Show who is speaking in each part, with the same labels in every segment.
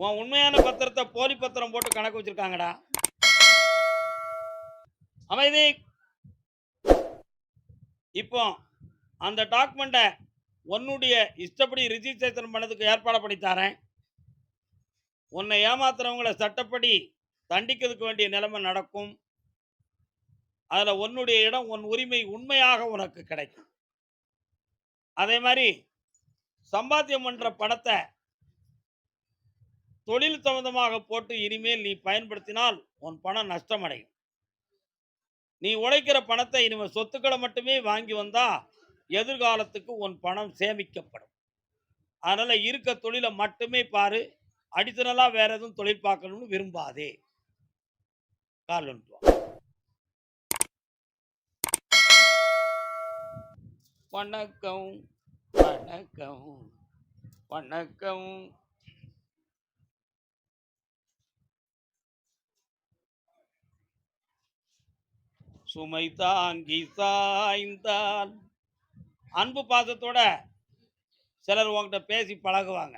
Speaker 1: உன் உண்மையான பத்திரத்தை போலி பத்திரம் போட்டு கணக்கு வச்சிருக்காங்கடா. அமைதி. இப்போ அந்த டாக்குமெண்ட்டை உன்னுடைய இஷ்டப்படி ரிஜிஸ்ட்ரேஷன் பண்ணதுக்கு ஏற்பாடு பண்ணி தரேன். உன்னை ஏமாத்துறவங்களை சட்டப்படி தண்டிக்கிறதுக்கு வேண்டிய நிலைமை நடக்கும். அதில் உன்னுடைய இடம், உன் உரிமை உண்மையாக உனக்கு கிடைக்கும். அதே மாதிரி சம்பாத்தியம் பண்ற பணத்தை தொழில் சம்பந்தமாக போட்டு இனிமேல் நீ பயன்படுத்தினால் உன் பணம் நஷ்டமடையும். நீ உழைக்கிற பணத்தை இனிமேல் சொத்துக்களை மட்டுமே வாங்கி வந்தா எதிர்காலத்துக்கு உன் பணம் சேமிக்கப்படும். அதனால இருக்க தொழிலை மட்டுமே பாரு. அடிஷனலா வேற எதுவும் தொழில் பார்க்கணும்னு விரும்பாதே. கால் வந்துட்டு வா. வணக்கம் வணக்கம் வணக்கம். சுமை தாங்கி சாய்ந்தால் அன்பு பாசத்தோட சிலர் உங்ககிட்ட பேசி பழகுவாங்க.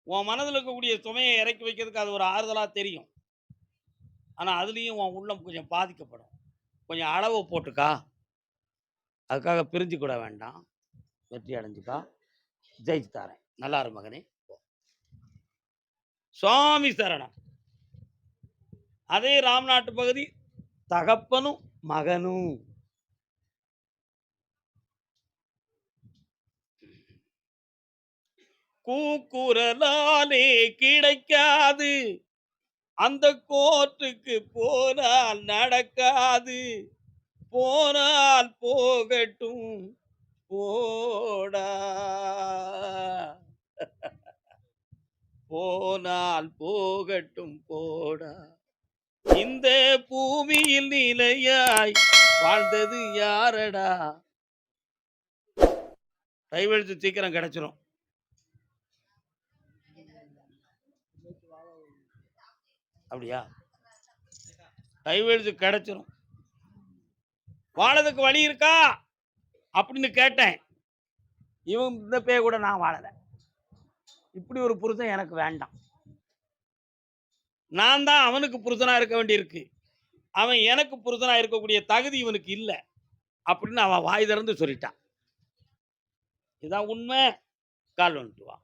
Speaker 1: உன் மனதில் இருக்கக்கூடிய சுமையை இறக்கி வைக்கிறதுக்கு அது ஒரு ஆறுதலாக தெரியும். ஆனால் அதுலேயும் உன் உள்ளம் கொஞ்சம் பாதிக்கப்படும். கொஞ்சம் அளவு போட்டுக்கா. அதுக்காக பிரிஞ்சு கூட வேண்டாம். வெற்றி அடைஞ்சுக்கா. ஜெயிச்சு தாரேன். நல்லா இரு மகனே. சுவாமி சரணம். அதே ராம்நாட்டு பகுதி தகப்பனும் மகனும். கூக்குரலாலே கிடைக்காது, அந்த கோர்ட்டுக்கு போனால் நடக்காது. போனால் போகட்டும் போடா, போனால் போகட்டும் போடா. இந்த பூமியில் நிலையாய் வாழ்ந்தது யாரடா. கைவெழுத்து சீக்கிரம் கிடைச்சிரும். அப்படியா? கைவெழுத்து கிடைச்சிரும். வாழறதுக்கு வழி இருக்கா அப்படின்னு கேட்டேன். இவன் இந்த பேய கூட நான் வாழல. இப்படி ஒரு புருஷன் எனக்கு வேண்டாம். நான் தான் அவனுக்கு புருஷனா இருக்க வேண்டியிருக்கு. அவன் எனக்கு புருஷனா இருக்கக்கூடிய தகுதி இவனுக்கு இல்லை அப்படின்னு அவன் வாய் திறந்து சொல்லிட்டான். இதான் உண்மை. கால் வந்துட்டு வா.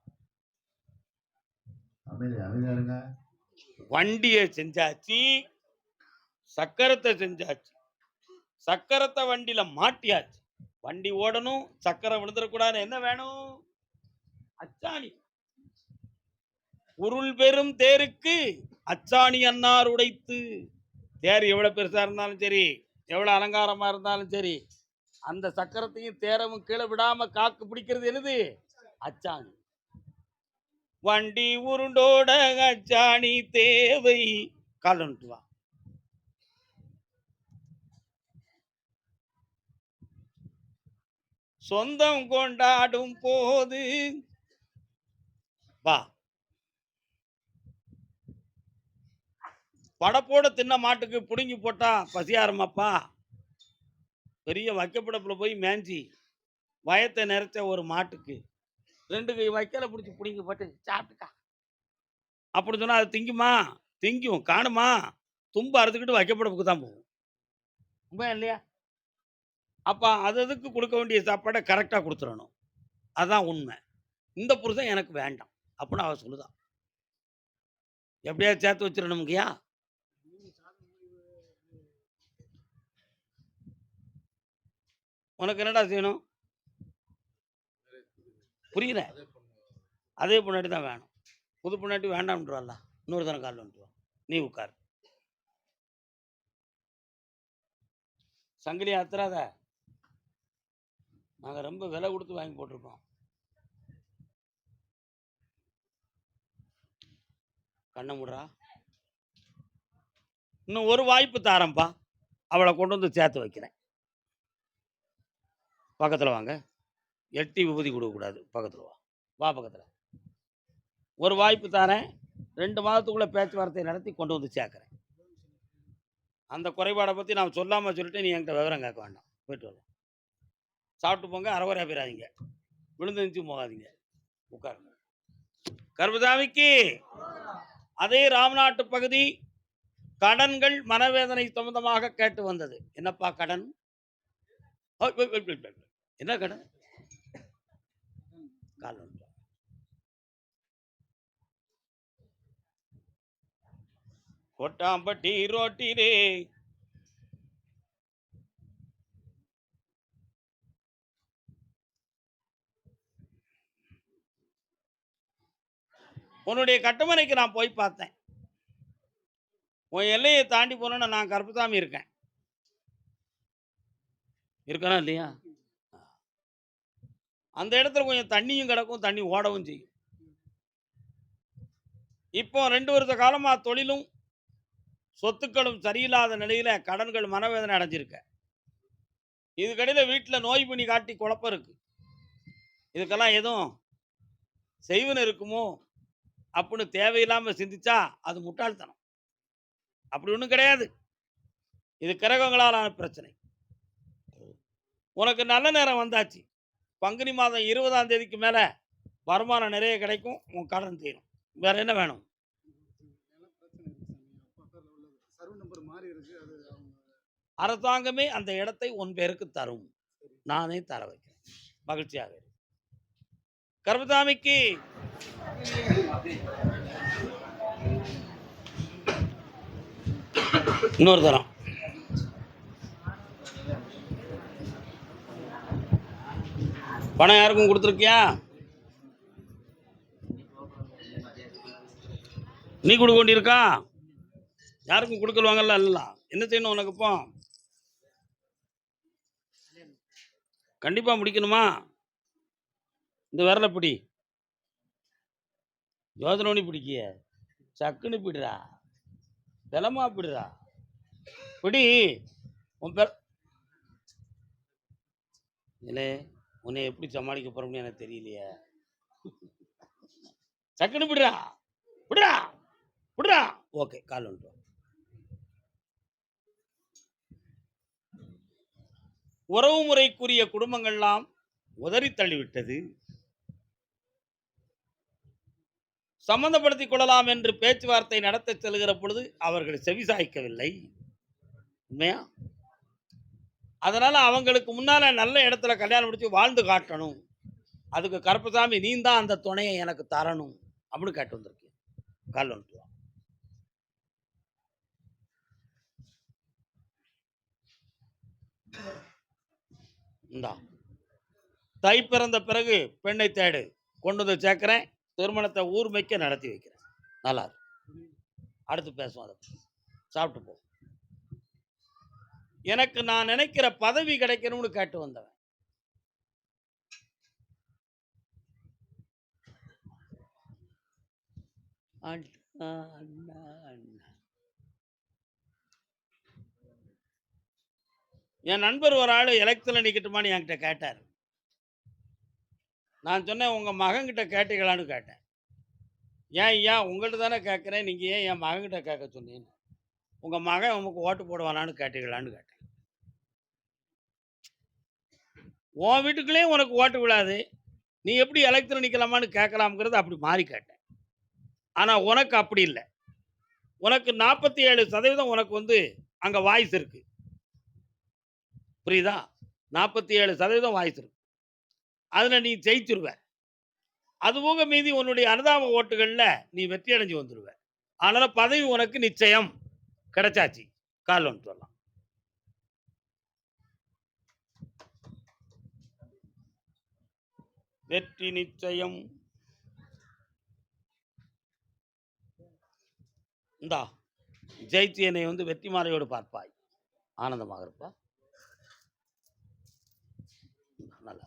Speaker 1: வண்டியை செஞ்சாச்சு, சக்கரத்தை செஞ்சாச்சு. சக்கரத்தை வண்டியில மாட்டியாச்சு. வண்டி ஓடணும், சக்கரம் விழுந்துடக்கூடாது. என்ன வேணும்? அச்சாணி. உருள் பெரும் தேருக்கு அச்சாணி அன்னார் உடைத்து. தேர் எவ்வளவு பெருசா இருந்தாலும் சரி, எவ்வளவு அலங்காரமா இருந்தாலும் சரி, அந்த சக்கரத்தையும் தேரமும் கீழே விடாம காக்கு பிடிக்கிறது என்னது? அச்சாணி. வண்டி உருண்டோட அச்சாணி தேவை. காலன்ட்டு வா. சொந்தம் கொண்டாடும் போது வா. படப்போட தின்ன மாட்டுக்கு புடுங்கி போட்டா பசியாரமாப்பா. பெரிய வைக்கப்படப்புல போய் மேஞ்சி வயத்தை நிறைச்ச ஒரு மாட்டுக்கு 2 கை வைக்கல பிடிச்சி புடுங்கி போட்டு சாப்பிட்டுக்கா அப்படி சொன்னா அது திங்குமா? திங்கும். காணுமா? தும்ப அறுத்துக்கிட்டு வைக்கப்படப்புக்கு தான் போகும். உண்மை இல்லையா? அப்ப அதுக்கு கொடுக்க வேண்டிய சாப்பாடை கரெக்டா கொடுத்துடணும். அதான் உண்மை. இந்த புருஷன் எனக்கு வேண்டாம் அப்படின்னு அவ சொல்லுதான். எப்படியாவது சேர்த்து வச்சிடணும்ங்கய்யா. உனக்கு என்னடா செய்யணும்? புரியல. அதே பொண்ணாட்டி தான் வேணும். புது பொண்ணாட்டி வேண்டாம்ன்றவாள்ல. இன்னொரு தரம் காலில் வந்துட்டு வா. நீ உட்கார். சங்கிலி அத்துறாத. நாங்கள் ரொம்ப விலை கொடுத்து வாங்கி போட்டிருக்கோம். கண்ணை முடுறா. இன்னும் ஒரு வாய்ப்பு தாரம்பா. அவளை கொண்டு வந்து சேர்த்து வைக்கிறேன். பக்கத்தில் வாங்க. எட்டி விபூதி கொடுக்கக்கூடாது. பக்கத்தில் வா. வா பக்கத்தில். ஒரு வாய்ப்பு தாரேன். 2 மாதத்துக்குள்ளே பேச்சுவார்த்தை நடத்தி கொண்டு வந்து சேர்க்குறேன். அந்த குறைபாடை பற்றி நான் சொல்லாமல் சொல்லிட்டு நீ என்கிட்ட விவரம் கேட்க வேண்டாம். போயிட்டு வரலாம். சாப்பிட்டு போங்க. அரைகுறையாக போயிடாதீங்க. விழுந்து நிச்சு போகாதீங்க. உட்காருங்க. கர்மசாமிக்கு அதே ராம்நாட்டு பகுதி கடன்கள் மனவேதனை சம்பந்தமாக கேட்டு வந்தது. என்னப்பா கடன்? என்ன கடன்? கொட்டாம்பட்டி ரோட்டிலே உன்னுடைய கட்டுமனைக்கு நான் போய் பார்த்தேன். உன் எல்லையை தாண்டி போனோன்னு நான் கருப்புசாமி இருக்கேன். இருக்கனா இல்லையா? அந்த இடத்துல கொஞ்சம் தண்ணியும் கிடக்கும், தண்ணி ஓடவும் செய்யும். இப்போ 2 வருஷ காலமா தொழிலும் சொத்துக்களும் சரியில்லாத நிலையில கடன்கள் மனவேதனை அடைஞ்சிருக்க. இதுக்கடையில வீட்டுல நோய் பிணி காட்டி குழப்பம் இருக்கு. இதுக்கெல்லாம் எதுவும் செய்வன இருக்குமோ அப்படின்னு தேவையில்லாம சிந்திச்சா அது முட்டாள்தனம். அப்படி ஒன்றும் கிடையாது. இது கிரகங்களாலான பிரச்சனை. உனக்கு நல்ல நேரம் வந்தாச்சு. பங்குனி மாதம் 20ஆம் தேதிக்கு மேல வருமானம் நிறைய கிடைக்கும். உன் கடன் தீரும். வேற என்ன வேணும்? அரசாங்கமே அந்த இடத்தை உன் பேருக்கு தரும். நானே தர வைக்கிறேன். மகிழ்ச்சியாக இரு. கர்மசாமிக்கு இன்னொரு தரம். பணம் யாருக்கும் கொடுத்துருக்கியா? நீ கொடுக்க வேண்டியிருக்கா? யாருக்கும் கொடுக்கலுவாங்கல்ல. எல்லாம் என்ன செய்யணும் உனக்கு? இப்போ கண்டிப்பா முடிக்கணுமா? இந்த விரல பிடி. யோசனை பிடிக்கிய சக்குன்னு பிடுறா, பலமா பிடுறா, பிடி. உன் பேர் இல்லை. உன்னை எப்படி சமாளிக்க போறோம்னு எனக்கு தெரியலையே. சக்குன்னு பிடுறா, பிடுறா, பிடுறா. ஓகே, கால் வந்துட்டு. உறவு முறைக்குரிய குடும்பங்கள்லாம் உதறி தள்ளிவிட்டது. சம்பந்தப்படுத்திக் கொள்ளலாம் என்று பேச்சுவார்த்தை நடத்த செல்கிற பொழுது அவர்கள் செவிசாய்க்கவில்லை. உண்மையா? அதனால அவங்களுக்கு முன்னால நல்ல இடத்துல கல்யாணம் முடிச்சு வாழ்ந்து காட்டணும். அதுக்கு கருப்பசாமி நீ தான் அந்த துணையை எனக்கு தரணும் அப்படின்னு கேட்டு வந்திருக்கேன். கால் வந்துட்டு. இந்தா, தை பிறந்த பிறகு பெண்ணை தேடு, கொண்டு வந்து சேர்க்கிறேன். திருமணத்தை ஊர்மைக்க நடத்தி வைக்கிறேன். நல்லா இருக்கு. அடுத்து பேசுவோம். அதை சாப்பிட்டு போ. எனக்கு நான் நினைக்கிற பதவி கிடைக்கணும்னு கேட்டு வந்தவன். என் நண்பர் ஒரு ஆள் எலெக்ஷன்ல நிக்கட்டுமான்னு என்கிட்ட கேட்டார். நான் சொன்னேன், உங்க மகன்கிட்ட கேட்டீங்களான்னு கேட்டேன். ஏன் ஐயா, உங்கள்கிட்ட தானே கேட்குறேன், நீங்க ஏன் என் மகன்கிட்ட கேட்க சொன்னீங்க? உங்க மகன் உனக்கு ஓட்டு போடுவானான்னு கேட்டீங்களான்னு கேட்டேன். உன் வீட்டுக்குள்ளேயே உனக்கு ஓட்டு விழாது, நீ எப்படி எலெக்ஷன் நிற்கலாமான்னு கேட்கலாம்ங்கிறது அப்படி மாறி கேட்டேன். ஆனால் உனக்கு அப்படி இல்லை. உனக்கு 47% உனக்கு வந்து அங்கே வாய்ஸ் இருக்கு. புரியுதா? 47% வாய்ஸ் இருக்கு. அதில் நீ ஜெயிச்சிருவ. அதுபோக மீதி உன்னுடைய அனுதாப ஓட்டுகளில் நீ வெற்றி அடைஞ்சு வந்துடுவ. அதனால் பதவி உனக்கு நிச்சயம் கிடைச்சாச்சு. கால் ஒன்று சொல்லலாம். வெற்றி நிச்சயம். இந்தா, ஜெயிச்சு என்னை வந்து வெற்றி மாலையோடு பார்ப்பாய். ஆனந்தமாக இருப்பா. நல்லா.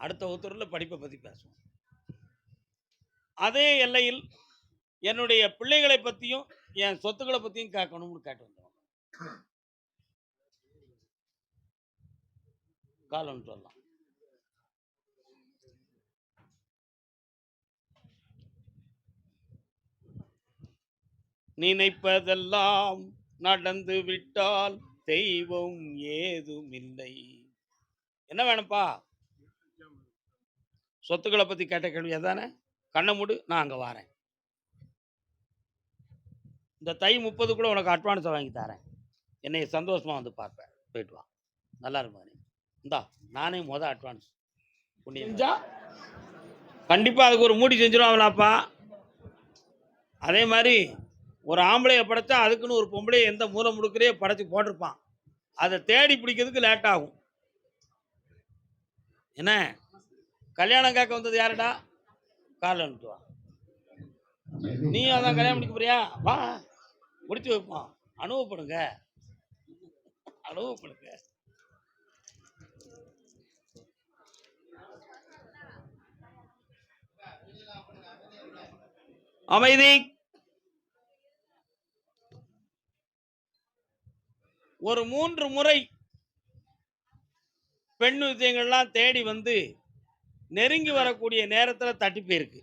Speaker 1: அடுத்த ஒருத்தரில் படிப்பை பற்றி பேசுவோம். அதே எல்லையில் என்னுடைய பிள்ளைகளை பற்றியும் என் சொத்துக்களை பற்றியும் கேட்கணும்னு கேட்டு வந்தோம். காலம் சொல்லலாம். நினைப்பதெல்லாம் நடந்து விட்டால் தெய்வம் ஏதும் இல்லை. என்ன வேணும்ப்பா? சொத்துக்களை பற்றி கேட்ட கேள்வி அதானே? கண்ணை மூடு, நான் அங்கே வரேன். இந்த தை 30க்குள்ள உனக்கு அட்வான்ஸை வாங்கி தரேன். என்னைய சந்தோஷமாக வந்து பார்ப்பேன். போயிட்டு வா. நல்லா இருப்பா நீ. இந்தா நானே அட்வான்ஸ் புண்ணியம் செஞ்சா கண்டிப்பாக அதுக்கு ஒரு மூடி செஞ்சிருவாங்களாப்பா. அதே மாதிரி ஒரு ஆம்பளையை படைச்சா அதுக்குன்னு ஒரு பொம்பளையை எந்த மூலை முடுக்கிறையோ படைச்சி போட்டிருப்பான். அதை தேடி பிடிக்கிறதுக்கு லேட் ஆகும். என்ன கல்யாணம் கேட்க வந்தது யாருடா? காலில் வந்துட்டு வா. நீயும் அதான் கல்யாணம் முடிக்க போறியா? வா, முடிச்சு வைப்போம். அனுபவப்படுங்க, அனுபவப்படுங்க. அமைதி. ஒரு 3 முறை பெண் விஷயங்கள்லாம் தேடி வந்து நெருங்கி வரக்கூடிய நேரத்தில் தட்டி போயிருக்கு.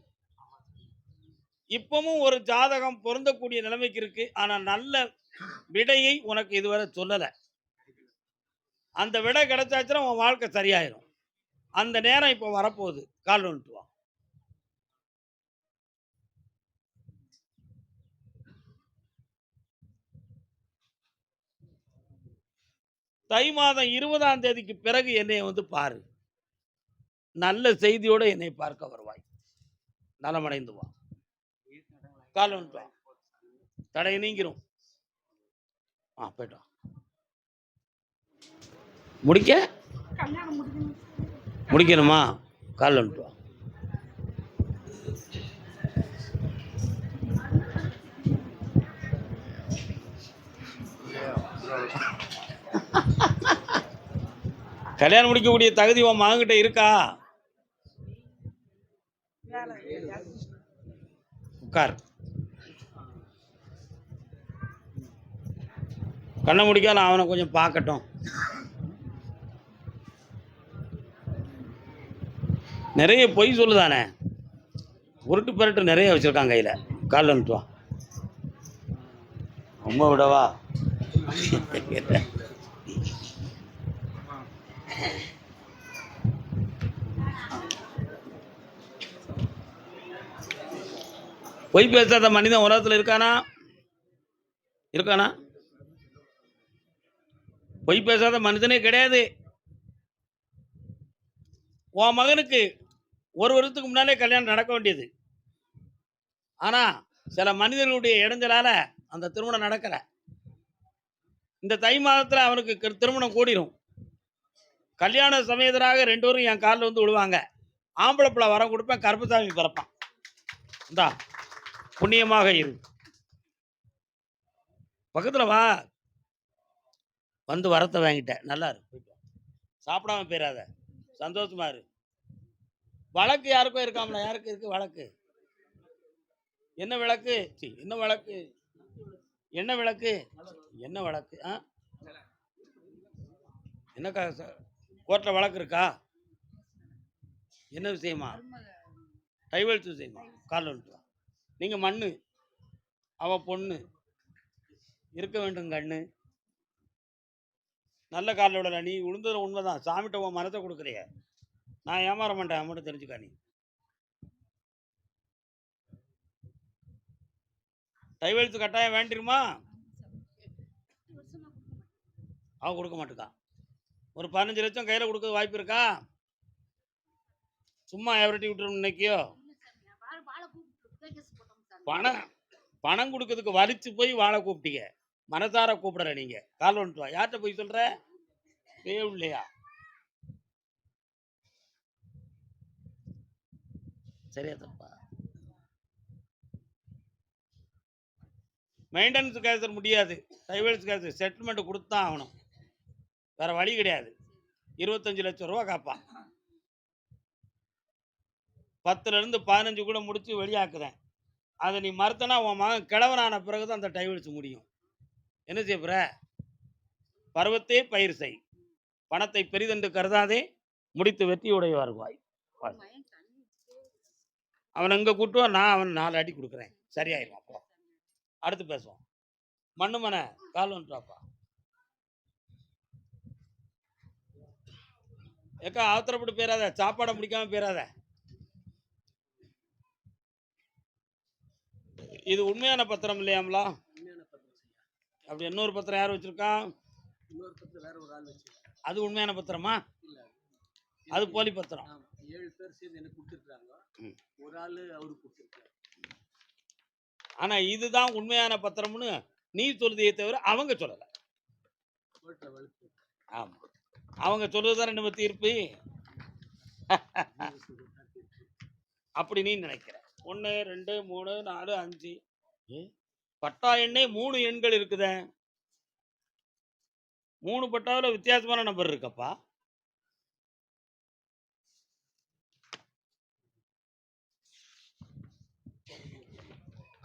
Speaker 1: இப்பவும் ஒரு ஜாதகம் பொருந்தக்கூடிய நிலைமைக்கு இருக்கு. ஆனால் நல்ல விடையை உனக்கு இதுவரை சொல்லலை. அந்த விடை கிடைச்சாச்சுன்னா உன் வாழ்க்கை சரியாயிரும். அந்த நேரம் இப்போ வரப்போகுது. கால் வந்துட்டு வா. தை மாதம் 20ஆம் தேதிக்கு பிறகு என்னை வந்து பாரு. நல்ல செய்தியோட என்னை பார்க்க வருவாய். நலமடைந்து வா. கால் வந்துட்டு வா. தடை நீங்கிரும். போயிட்டு வா. முடிக்கணுமா? கால் வந்துட்டு வா. கல்யாணம் முடிக்கக்கூடிய தகுதி உன் மகன்கிட்ட இருக்கா? உட்கார். கண்ணை முடிக்கால அவனை கொஞ்சம் பார்க்கட்டும். நிறைய பொய் சொல்லுதானே, உருட்டு பரட்டு நிறைய வச்சிருக்கான் கையில். காலில் வந்துட்டு வா. ரொம்ப விடவா? பொய் பேசாத மனிதன் உலகத்தில் இருக்கானா? இருக்கானா? பொய் பேசாத மனிதனே கிடையாது. உன் மகனுக்கு 1 வருஷத்துக்கு முன்னாலே கல்யாணம் நடக்க வேண்டியது. ஆனா சில மனிதர்களுடைய இடைஞ்சலால அந்த திருமணம் நடக்கல. இந்த தை மாதத்துல அவனுக்கு திருமணம் கூடிரும். கல்யாண சமேதராக 2 பேரும் என் காலில் வந்து விடுவாங்க. ஆம்பளை பிள்ளை வரம் கொடுப்பேன், கருப்பசாமி பிறப்பான். இந்தா புண்ணியமாக இரு. பக்கத்துல வா. வந்து வரத்தை வாங்கிட்டேன். நல்லா இருக்கு. சாப்பிடாம போயிடாத. சந்தோஷமா இரு. வழக்கு யாருக்கும் இருக்காமல? யாருக்கு இருக்கு வழக்கு? என்ன விளக்கு? என்ன வழக்கு? என்ன விளக்கு? என்ன வழக்கு? என்ன கோர்ட்டில் வழக்கு இருக்கா? என்ன விஷயமா? டைவல்ஸ் விஷயமா? காலில் வந்துட்டு வா. நீங்க மண்ணு, அவ பொண்ணு. இருக்க வேண்டும் கண்ணு. நல்ல காலில் விடல. நீ உளுந்தது உண்மைதான். சாமிட்ட உன் மனத்தை கொடுக்குறிய. நான் ஏமாற மாட்டேன். மட்டும் தெரிஞ்சுக்கா. நீ டைவல்ஸ் கட்டாயம் வேண்டிருமா? அவ கொடுக்க மாட்டேக்கா. ஒரு 15 லட்சம் கையில் கொடுக்க வாய்ப்பு இருக்கா? சும்மா எவரட்டி விட்டுரும் இன்னைக்கியோ. பணம் கொடுக்கறதுக்கு வலிச்சு போய் வாழை கூப்பிட்டீங்க. மனசார கூப்பிடற நீங்க. கால் வந்துட்டு வா. யார்கிட்ட போய் சொல்ற? இல்லையா? சரியா தப்பா? மெயின்டெனன்ஸ் கேஸ் முடியாது. டைவல்ஸ் கேஸ் செட்டில்மெண்ட் கொடுத்தான் ஆகணும். வேற வழி கிடையாது. 25 லட்சம் ரூபா காப்பான். 10லேருந்து 15 கூட முடிச்சு வெளியாக்குறேன். அதை நீ மறுத்தனா உன் மகன் கிழவனான பிறகுதான் அந்த டைவல்ஸ் முடியும். என்ன செய்யற? பருவத்தே பயிர் செய், பணத்தை பெரிதென்று கருதாதே, முடித்து வெற்றியுடைய வருவாய். அவன் எங்க கூட்டுவான், நான் அவன் 4 அடி கொடுக்குறேன். சரியாயிரும். அப்போ அடுத்து பேசுவோம். மண்ணுமன கால் வந்துட்டாப்பா. ஏக்கா அவசரப்பட்டு போயிடாத. சாப்பாடை முடிக்காம போயிடாத. இது உண்மையான பத்திரம் இல்லையாம்லா?
Speaker 2: உண்மையான பத்திரம் செய்யா.
Speaker 1: அப்படி இன்னொரு பத்திரம் யார் வச்சிருக்கான்?
Speaker 2: இன்னொரு பத்திரம் வேற ஒரு ஆள் வச்சிருக்காரு.
Speaker 1: அது உண்மையான பத்திரமா?
Speaker 2: இல்ல
Speaker 1: அது போலி பத்திரம்.
Speaker 2: ஆமா 7 பேர் சேர்ந்து எனக்கு கொடுத்துருக்காங்க.
Speaker 1: ம்.
Speaker 2: ஒரு ஆளு அவருக்கு கொடுத்துருக்காரு.
Speaker 1: ஆனா இதுதான் உண்மையான பத்திரம்னு நீ சொல்றதையே தவிர அவங்க சொல்லல.
Speaker 2: கோர்ட்ல வழக்கு.
Speaker 1: ஆமா. அவங்க சொல்றதுதான் நம்ம தீர்ப்பு. அப்படி நீ நினைக்கிற. 1 2 3 4 5 பட்டா எண்ணே 3 எண்கள் இருக்குதே. 3 பட்டாவில் வித்தியாசமான நம்பர் இருக்கப்பா.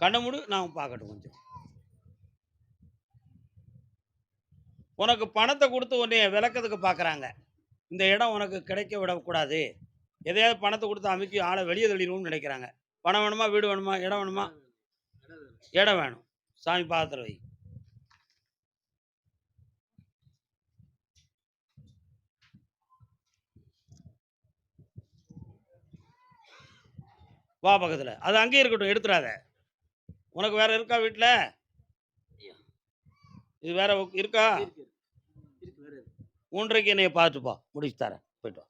Speaker 1: கண்ண மூடு, நான் பார்க்கட்டும் கொஞ்சம். உனக்கு பணத்தை கொடுத்து உன்னைய விளக்கத்துக்கு பார்க்குறாங்க. இந்த இடம் உனக்கு கிடைக்க விடக்கூடாது. எதையாவது பணத்தை கொடுத்து அமைக்கி ஆளை வெளியே தள்ளிடுவோம்னு நினைக்கிறாங்க. பணம் வேணுமா, வீடு வேணுமா, இடம் வேணுமா? இடம் வேணும். சாமி பாதத்தில் வை. வா பக்கத்தில். அது அங்கேயே இருக்கட்டும், எடுத்துடாத. உனக்கு வேற இருக்கா வீட்டில்? இது வேற இருக்கா? 3:30 என்னைய பார்த்துப்பா, முடிச்சு தரேன். போயிட்டு வா.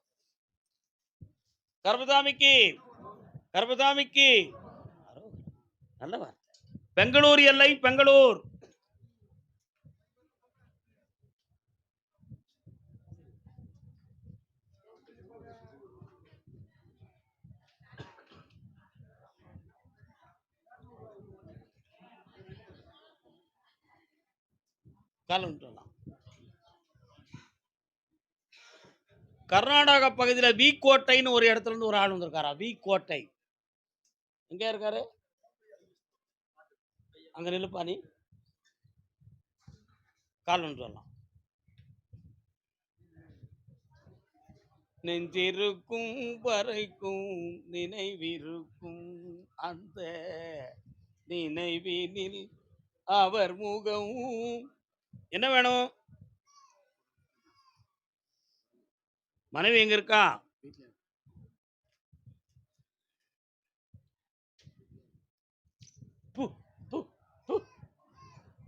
Speaker 1: கர்பதாமிக்கு கர்பதாமிக்கு நல்ல வார்த்தை. பெங்களூர் எல்லை, பெங்களூர். கர்நாடக பகுதியில் வி கோட்டைன்னு ஒரு இடத்துல இருந்து ஒரு ஆள் வந்திருக்காரா. வி கோட்டை எங்க இருக்காரு? அங்க நிலுப்பா, நீ கால் சொல்லலாம். நெஞ்சிருக்கும் வரைக்கும் நினைவிருக்கும், அந்த நினைவினில் அவர் முகம். என்ன வேணும்? மனைவி எங்க இருக்கா?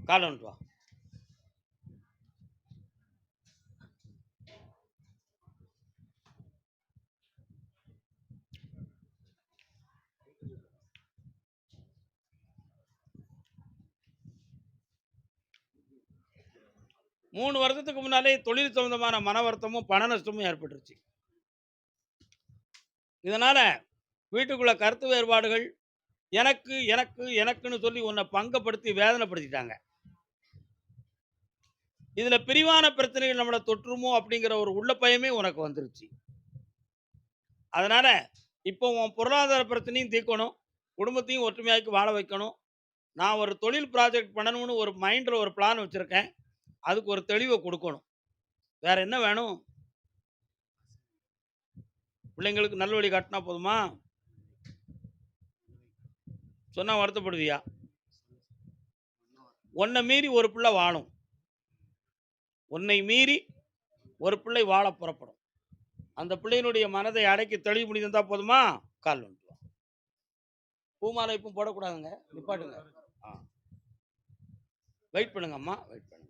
Speaker 1: கால் வா. மூணு வருஷத்துக்கு முன்னாலே தொழில் சம்பந்தமான மன வருத்தமும் பண நஷ்டமும் ஏற்பட்டுருச்சு. இதனால வீட்டுக்குள்ள கருத்து வேறுபாடுகள், எனக்கு எனக்கு எனக்குன்னு சொல்லி உன்னை பங்கப்படுத்தி வேதனைப்படுத்திட்டாங்க. இதுல பிரிவான பிரச்சனைகள் நம்மளை தொற்றுமோ அப்படிங்கிற ஒரு உள்ள பயமே உனக்கு வந்துருச்சு. அதனால இப்போ உன் பொருளாதார பிரச்சனையும் தீர்க்கணும், குடும்பத்தையும் ஒற்றுமையாக்கி வாழ வைக்கணும். நான் ஒரு தொழில் ப்ராஜெக்ட் பண்ணணும்னு ஒரு மைண்டில் ஒரு பிளான் வச்சுருக்கேன். அதுக்கு ஒரு தெளிவை கொடுக்கணும். வேற என்ன வேணும்? பிள்ளைங்களுக்கு நல்வழி காட்டினா போதுமா? சொன்னா வருத்தப்படுவியா? உன்னை மீறி ஒரு பிள்ளை வாழும். உன்னை மீறி ஒரு பிள்ளை வாழ புறப்படும். அந்த பிள்ளையினுடைய மனதை அடக்கி தெளிவு முடிந்தா போதுமா? கால் வந்துடும். பூமாலை இப்போ போடக்கூடாதுங்க, நிப்பாட்டுங்க. வெயிட் பண்ணுங்க அம்மா, வெயிட் பண்ணுங்க.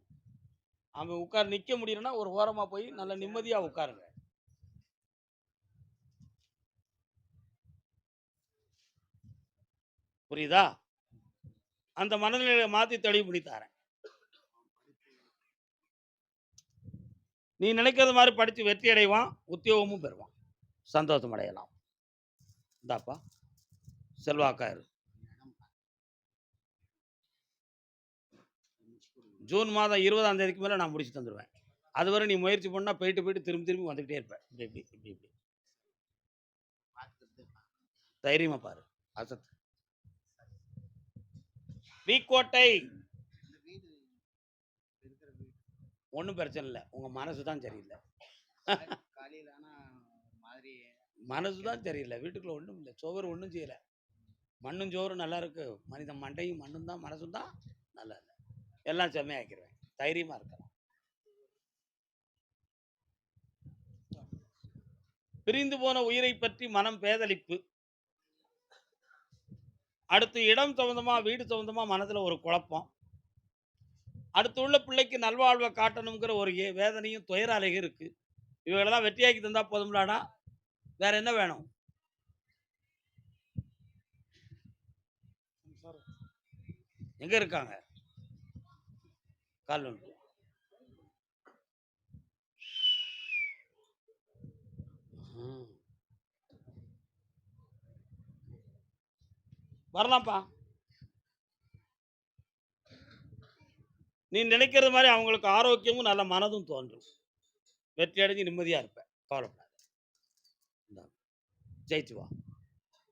Speaker 1: அவன் உட்கார் நிற்க முடியலன்னா ஒரு ஓரமாக போய் நல்ல நிம்மதியாக உட்காருங்க. புரியுதா? அந்த மனநிலையை மாற்றி தெளிவு பண்ணி தரேன். நீ நினைக்கிறது மாதிரி படித்து வெற்றி அடைவான், உத்தியோகமும் பெறுவான், சந்தோஷம் அடையலாம். இந்தாப்பா செல்வாக்காரு. ஜூன் மாதம் 20ஆம் தேதிக்கு மேலே நான் முடிச்சு தந்துடுவேன். அதுவரை நீ முயற்சி பண்ணால் போயிட்டு போயிட்டு திரும்பி திரும்பி வந்துக்கிட்டே இருப்பேன். இப்படி இப்படி இப்படி இப்படி தைரியமாக பாரு. அசத்து வீக்கோட்டை ஒன்றும் பிரச்சனை இல்லை. உங்கள் மனசு தான் சரியில்லை. மனசு தான் சரியில்லை. வீட்டுக்குள்ள ஒன்றும் இல்லை, சோறு ஒன்றும் செய்யலை. மண்ணும் சோறும் நல்லா இருக்கு, மனிதன் மண்டையும் மண்ணும் தான், மனசும் தான் நல்லா இல்லை. எல்லாம் செம்மையாக்கிடுவேன், தைரியமாக இருக்கலாம். பிரிந்து போன உயிரை பற்றி மனம் பேதலிப்பு. அடுத்து இடம் சம்பந்தமா, வீடு சம்பந்தமா மனதுல ஒரு குழப்பம். அடுத்து உள்ள பிள்ளைக்கு நல்வாழ்வ காட்டணுங்கிற ஒரு வேதனையும், துயர அலையும் இருக்கு. இவைகளெல்லாம் வெற்றியாக்கி தந்தா போதும்லாடா? வேற என்ன வேணும்? எங்க இருக்காங்க? கால் வந்து. ம். வரலாம்ப்பா. நீ நினைக்கிறது மாரி அவங்களுக்கு ஆரோக்கியமும், நல்ல மனதும் தோன்றும். வெற்றி அடைஞ்சு நிம்மதியா இருப்ப. கவலைப்படாத. இந்தா ஜெயிச்சு வா.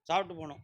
Speaker 1: சாப்பிட்டு போணும்.